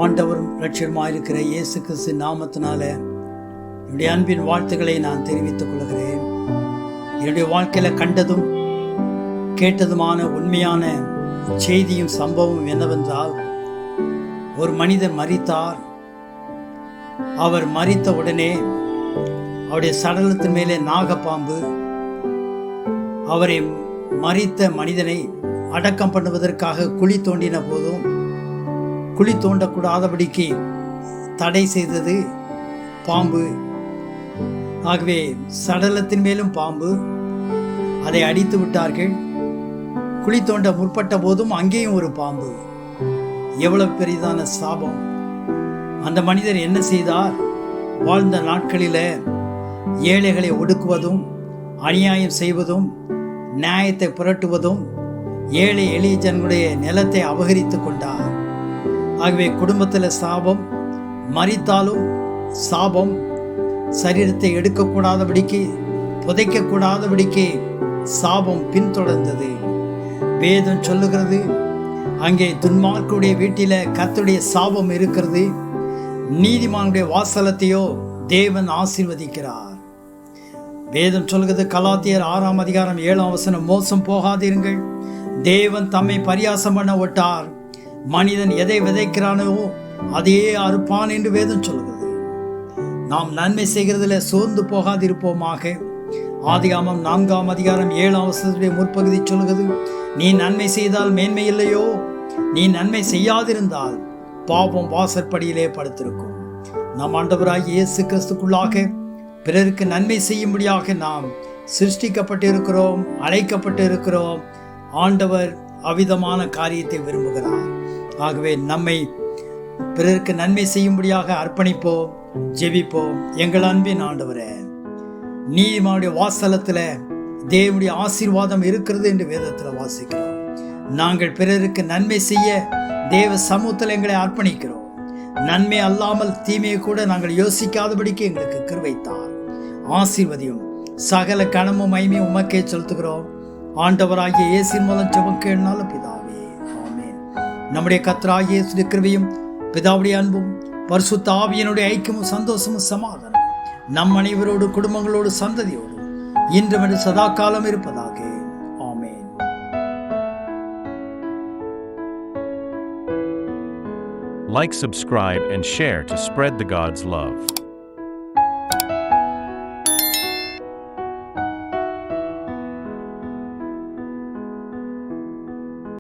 ஆண்டவரும் இரட்சகருமாயிருக்கிற இயேசு கிறிஸ்து நாமத்தினால என்னுடைய அன்பின் வாழ்த்துக்களை நான் தெரிவித்துக் கொள்கிறேன். என்னுடைய வாழ்க்கையில் கண்டதும் கேட்டதுமான உண்மையான செய்தியும் சம்பவம் என்னவென்றால், ஒரு மனிதர் மரித்தார். அவர் மரித்த உடனே அவருடைய சடலத்தின் மேலே நாகப்பாம்பு அவரை மரித்த மனிதனை அடக்கம் பண்ணுவதற்காக குழி தோண்டின போதும் குழி தோண்டக்கூடாதபடிக்கு தடை செய்தது பாம்பு. ஆகவே சடலத்தின் மேலும் பாம்பு, அதை அடித்து விட்டார்கள். குழி தோண்ட முற்பட்ட போதும் அங்கேயும் ஒரு பாம்பு. எவ்வளவு பெரிதான சாபம்! அந்த மனிதர் என்ன செய்தார்? வாழ்ந்த நாட்களில் ஏழைகளை ஒடுக்குவதும், அநியாயம் செய்வதும், நியாயத்தை புரட்டுவதும், ஏழை எளிய ஜனங்களுடைய நிலத்தை அபகரித்து கொண்டார். ஆகவே குடும்பத்தில் சாபம், மரித்தாலும் சாபம், சரீரத்தை எடுக்கக்கூடாதபடிக்கு, புதைக்கக்கூடாதபடிக்கு சாபம் பின்தொடர்ந்தது. வேதம் சொல்லுகிறது, அங்கே துன்மார்க்குடைய வீட்டில் கர்த்தருடைய சாபம் இருக்கிறது, நீதிமானுடைய வாசலத்தையோ தேவன் ஆசீர்வதிக்கிறார். வேதம் சொல்கிறது, கலாத்தியர் 6ஆம் அதிகாரம் 7ஆம் வசனம், மோசம் போகாதிருங்கள், தேவன் தம்மை பரியாசம் பண்ண ஒட்டார், மனிதன் எதை விதைக்கிறானோ அதையே அறுப்பான் என்று வேதம் சொல்கிறது. நாம் நன்மை செய்கிறதுல சோர்ந்து போகாதிருப்போமாக. ஆதிகாமம் 4ஆம் அதிகாரம் 7ஆம் வசனத்துடைய முற்பகுதி சொல்கிறது, நீ நன்மை செய்தால் மேன்மை இல்லையோ, நீ நன்மை செய்யாதிருந்தால் பாவம் வாசற்படியிலே படுத்திருக்கும். நம் ஆண்டவராகிய இயேசு கிறிஸ்துக்குள்ளாக பிறருக்கு நன்மை செய்யும்படியாக நாம் சிருஷ்டிக்கப்பட்டு இருக்கிறோம், அழைக்கப்பட்டு இருக்கிறோம். ஆண்டவர் அவ்விதமான காரியத்தை விரும்புகிறார். ஆகவே நம்மை பிறருக்கு நன்மை செய்யும்படியாக அர்ப்பணிப்போம், ஜெபிப்போம். எங்கள் அன்பின் ஆண்டவரே, நீதிமானுடைய வாசலத்தில் தேவனுடைய ஆசீர்வாதம் இருக்கிறது என்று வேதத்தில் வாசிக்கிறோம். நாங்கள் பிறருக்கு நன்மை செய்ய தேவ சமூகத்தில் எங்களை அர்ப்பணிக்கிறோம். நன்மை அல்லாமல் தீமையை கூட நாங்கள் யோசிக்காதபடிக்கு எங்களுக்கு கிருபைத்தார். ஆசீர்வதியும். சகல கனமும் மகிமையும் உமக்கே செலுத்துகிறோம். ஆண்டவராகிய இயேசுவின் மூலம் ஜெபம் கேளுங்கள் பிதாவே, ஆமென். நம்முடைய கர்த்தராகிய இயேசுவின் கிருபையும் பிதாவுடைய அன்பும் பரிசுத்த ஆவியினுடைய ஐக்கியமும் சந்தோஷமும் சமாதானம் நம் அனைவரோடு, குடும்பங்களோடு, சந்ததியோடு இன்றும் சதா காலம் இருப்பதாக. ஆமென். Like, subscribe, and share to spread the God's love.